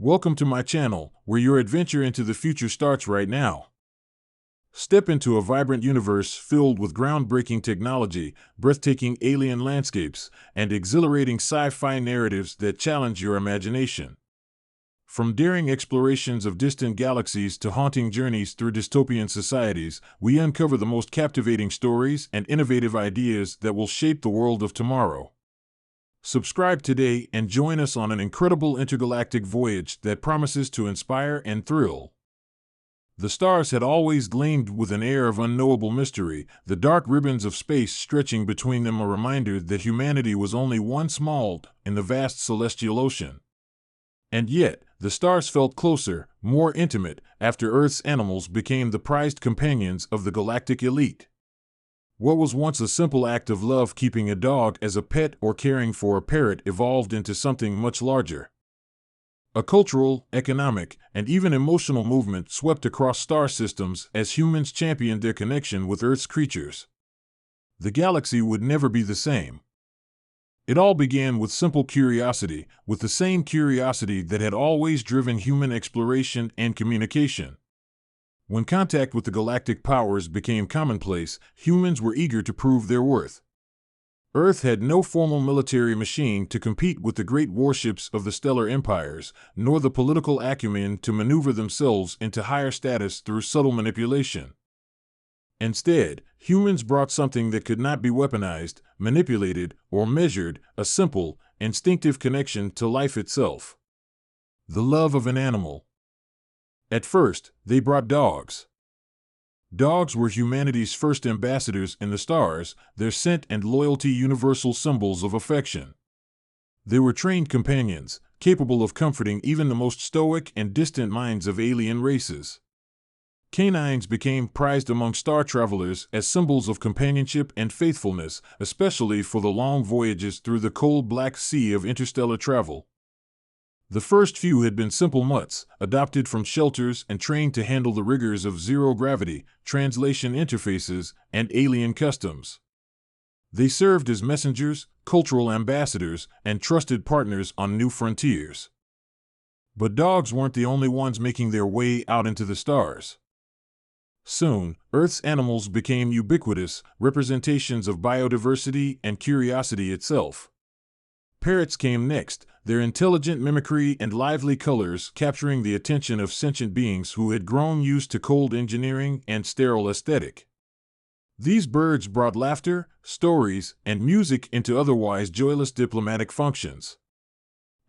Welcome to my channel, where your adventure into the future starts right now. Step into a vibrant universe filled with groundbreaking technology, breathtaking alien landscapes, and exhilarating sci-fi narratives that challenge your imagination. From daring explorations of distant galaxies to haunting journeys through dystopian societies, we uncover the most captivating stories and innovative ideas that will shape the world of tomorrow. Subscribe today and join us on an incredible intergalactic voyage that promises to inspire and thrill. The stars had always gleamed with an air of unknowable mystery, the dark ribbons of space stretching between them a reminder that humanity was only one small dot in the vast celestial ocean. And yet, the stars felt closer, more intimate, after Earth's animals became the prized companions of the galactic elite. What was once a simple act of love, keeping a dog as a pet or caring for a parrot, evolved into something much larger. A cultural, economic, and even emotional movement swept across star systems as humans championed their connection with Earth's creatures. The galaxy would never be the same. It all began with simple curiosity, with the same curiosity that had always driven human exploration and communication. When contact with the galactic powers became commonplace, humans were eager to prove their worth. Earth had no formal military machine to compete with the great warships of the stellar empires, nor the political acumen to maneuver themselves into higher status through subtle manipulation. Instead, humans brought something that could not be weaponized, manipulated, or measured: a simple, instinctive connection to life itself. The love of an animal. At first, they brought dogs. Dogs were humanity's first ambassadors in the stars, their scent and loyalty universal symbols of affection. They were trained companions, capable of comforting even the most stoic and distant minds of alien races. Canines became prized among star travelers as symbols of companionship and faithfulness, especially for the long voyages through the cold black sea of interstellar travel. The first few had been simple mutts, adopted from shelters and trained to handle the rigors of zero gravity, translation interfaces, and alien customs. They served as messengers, cultural ambassadors, and trusted partners on new frontiers. But dogs weren't the only ones making their way out into the stars. Soon, Earth's animals became ubiquitous, representations of biodiversity and curiosity itself. Parrots came next, their intelligent mimicry and lively colors capturing the attention of sentient beings who had grown used to cold engineering and sterile aesthetic. These birds brought laughter, stories, and music into otherwise joyless diplomatic functions.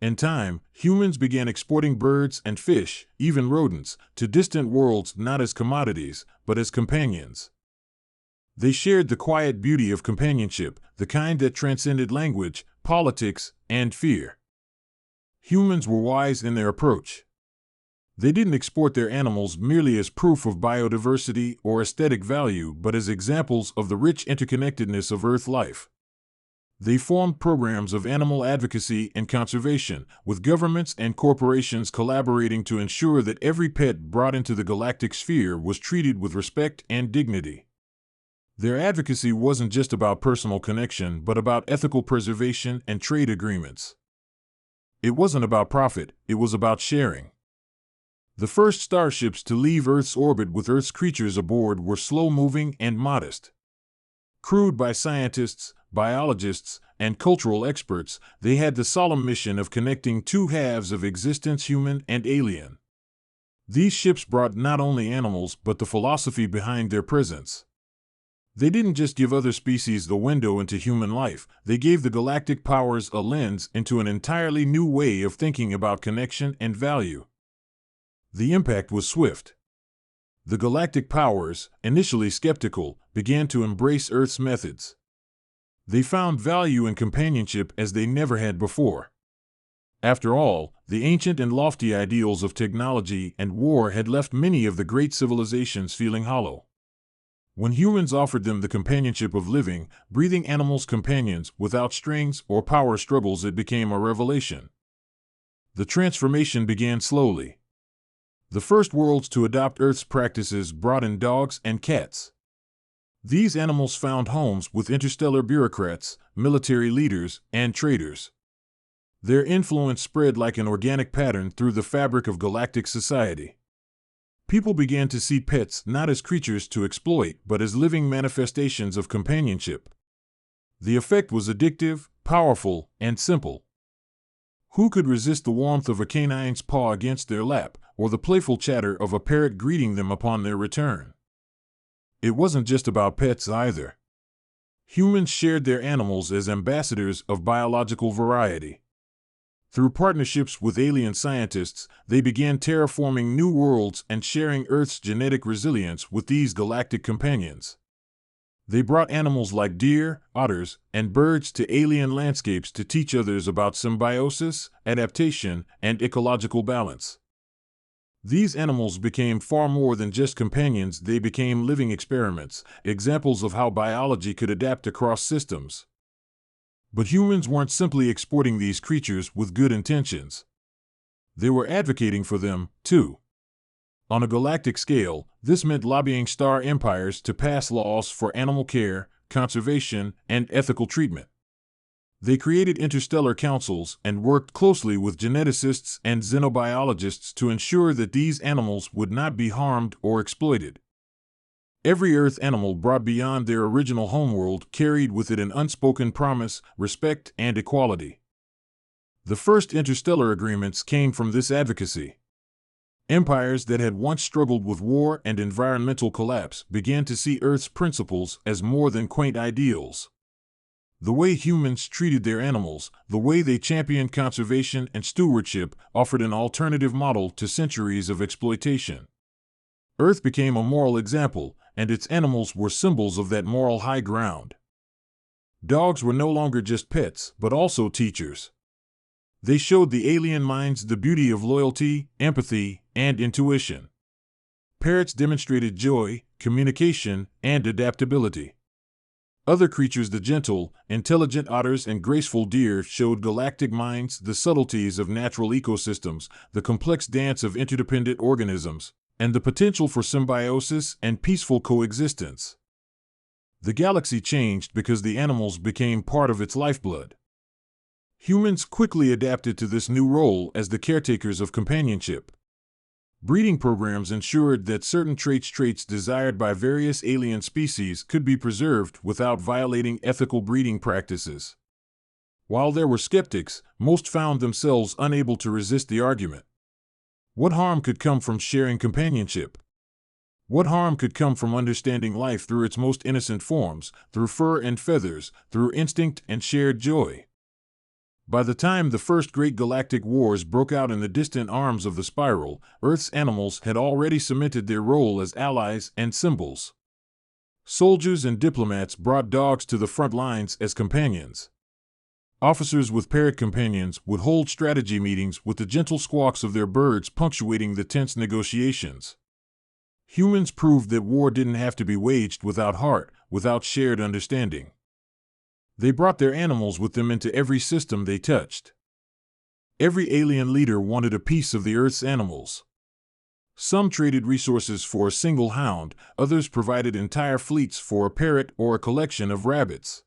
In time, humans began exporting birds and fish, even rodents, to distant worlds not as commodities, but as companions. They shared the quiet beauty of companionship, the kind that transcended language, politics, and fear. Humans were wise in their approach. They didn't export their animals merely as proof of biodiversity or aesthetic value, but as examples of the rich interconnectedness of Earth life. They formed programs of animal advocacy and conservation, with governments and corporations collaborating to ensure that every pet brought into the galactic sphere was treated with respect and dignity. Their advocacy wasn't just about personal connection, but about ethical preservation and trade agreements. It wasn't about profit, it was about sharing. The first starships to leave Earth's orbit with Earth's creatures aboard were slow-moving and modest. Crewed by scientists, biologists, and cultural experts, they had the solemn mission of connecting two halves of existence, human and alien. These ships brought not only animals but the philosophy behind their presence. They didn't just give other species the window into human life, they gave the galactic powers a lens into an entirely new way of thinking about connection and value. The impact was swift. The galactic powers, initially skeptical, began to embrace Earth's methods. They found value in companionship as they never had before. After all, the ancient and lofty ideals of technology and war had left many of the great civilizations feeling hollow. When humans offered them the companionship of living, breathing animals, companions without strings or power struggles, it became a revelation. The transformation began slowly. The first worlds to adopt Earth's practices brought in dogs and cats. These animals found homes with interstellar bureaucrats, military leaders, and traders. Their influence spread like an organic pattern through the fabric of galactic society. People began to see pets not as creatures to exploit, but as living manifestations of companionship. The effect was addictive, powerful, and simple. Who could resist the warmth of a canine's paw against their lap, or the playful chatter of a parrot greeting them upon their return? It wasn't just about pets either. Humans shared their animals as ambassadors of biological variety. Through partnerships with alien scientists, they began terraforming new worlds and sharing Earth's genetic resilience with these galactic companions. They brought animals like deer, otters, and birds to alien landscapes to teach others about symbiosis, adaptation, and ecological balance. These animals became far more than just companions. They became living experiments, examples of how biology could adapt across systems. But humans weren't simply exporting these creatures with good intentions. They were advocating for them, too. On a galactic scale, this meant lobbying star empires to pass laws for animal care, conservation, and ethical treatment. They created interstellar councils and worked closely with geneticists and xenobiologists to ensure that these animals would not be harmed or exploited. Every Earth animal brought beyond their original homeworld carried with it an unspoken promise, respect, and equality. The first interstellar agreements came from this advocacy. Empires that had once struggled with war and environmental collapse began to see Earth's principles as more than quaint ideals. The way humans treated their animals, the way they championed conservation and stewardship, offered an alternative model to centuries of exploitation. Earth became a moral example, and its animals were symbols of that moral high ground. Dogs were no longer just pets, but also teachers. They showed the alien minds the beauty of loyalty, empathy, and intuition. Parrots demonstrated joy, communication, and adaptability. Other creatures, the gentle, intelligent otters and graceful deer, showed galactic minds the subtleties of natural ecosystems, the complex dance of interdependent organisms, and the potential for symbiosis and peaceful coexistence. The galaxy changed because the animals became part of its lifeblood. Humans quickly adapted to this new role as the caretakers of companionship. Breeding programs ensured that certain traits desired by various alien species could be preserved without violating ethical breeding practices. While there were skeptics, most found themselves unable to resist the argument. What harm could come from sharing companionship? What harm could come from understanding life through its most innocent forms, through fur and feathers, through instinct and shared joy? By the time the first great galactic wars broke out in the distant arms of the spiral, Earth's animals had already cemented their role as allies and symbols. Soldiers and diplomats brought dogs to the front lines as companions. Officers with parrot companions would hold strategy meetings with the gentle squawks of their birds punctuating the tense negotiations. Humans proved that war didn't have to be waged without heart, without shared understanding. They brought their animals with them into every system they touched. Every alien leader wanted a piece of the Earth's animals. Some traded resources for a single hound, others provided entire fleets for a parrot or a collection of rabbits.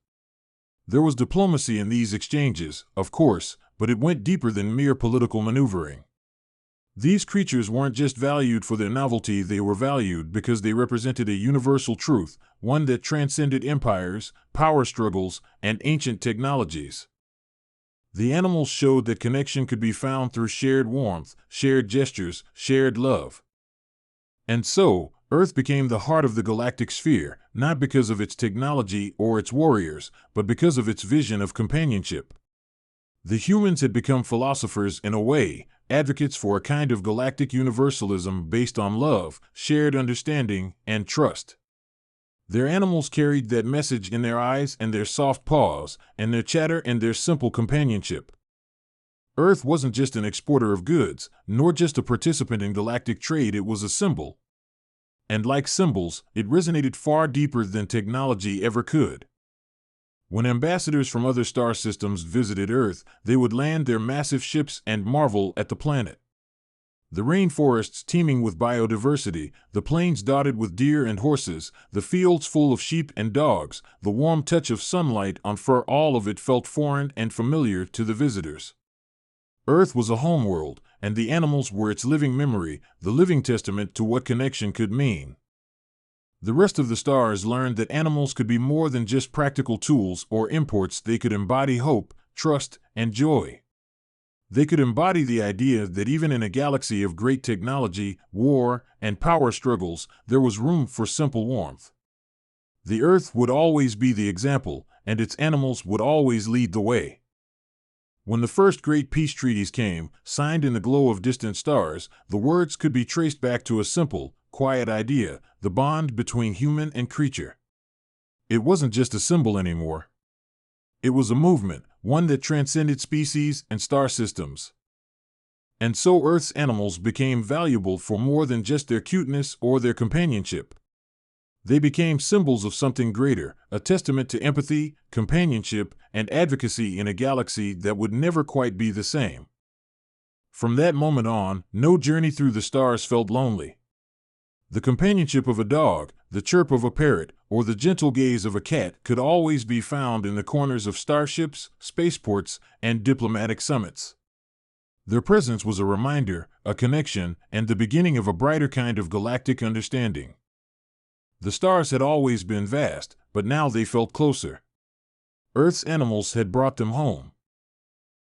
There was diplomacy in these exchanges, of course, but it went deeper than mere political maneuvering. These creatures weren't just valued for their novelty, they were valued because they represented a universal truth, one that transcended empires, power struggles, and ancient technologies. The animals showed that connection could be found through shared warmth, shared gestures, shared love. And so, Earth became the heart of the galactic sphere, not because of its technology or its warriors, but because of its vision of companionship. The humans had become philosophers in a way, advocates for a kind of galactic universalism based on love, shared understanding, and trust. Their animals carried that message in their eyes and their soft paws, and their chatter and their simple companionship. Earth wasn't just an exporter of goods, nor just a participant in galactic trade, it was a symbol. And like symbols, it resonated far deeper than technology ever could. When ambassadors from other star systems visited Earth, they would land their massive ships and marvel at the planet. The rainforests teeming with biodiversity, the plains dotted with deer and horses, the fields full of sheep and dogs, the warm touch of sunlight on fur, all of it felt foreign and familiar to the visitors. Earth was a homeworld, and the animals were its living memory, the living testament to what connection could mean. The rest of the stars learned that animals could be more than just practical tools or imports. They could embody hope, trust, and joy. They could embody the idea that even in a galaxy of great technology, war, and power struggles, there was room for simple warmth. The Earth would always be the example, and its animals would always lead the way. When the first great peace treaties came, signed in the glow of distant stars, the words could be traced back to a simple, quiet idea: the bond between human and creature. It wasn't just a symbol anymore. It was a movement, one that transcended species and star systems. And so Earth's animals became valuable for more than just their cuteness or their companionship. They became symbols of something greater, a testament to empathy, companionship, and advocacy in a galaxy that would never quite be the same. From that moment on, no journey through the stars felt lonely. The companionship of a dog, the chirp of a parrot, or the gentle gaze of a cat could always be found in the corners of starships, spaceports, and diplomatic summits. Their presence was a reminder, a connection, and the beginning of a brighter kind of galactic understanding. The stars had always been vast, but now they felt closer. Earth's animals had brought them home.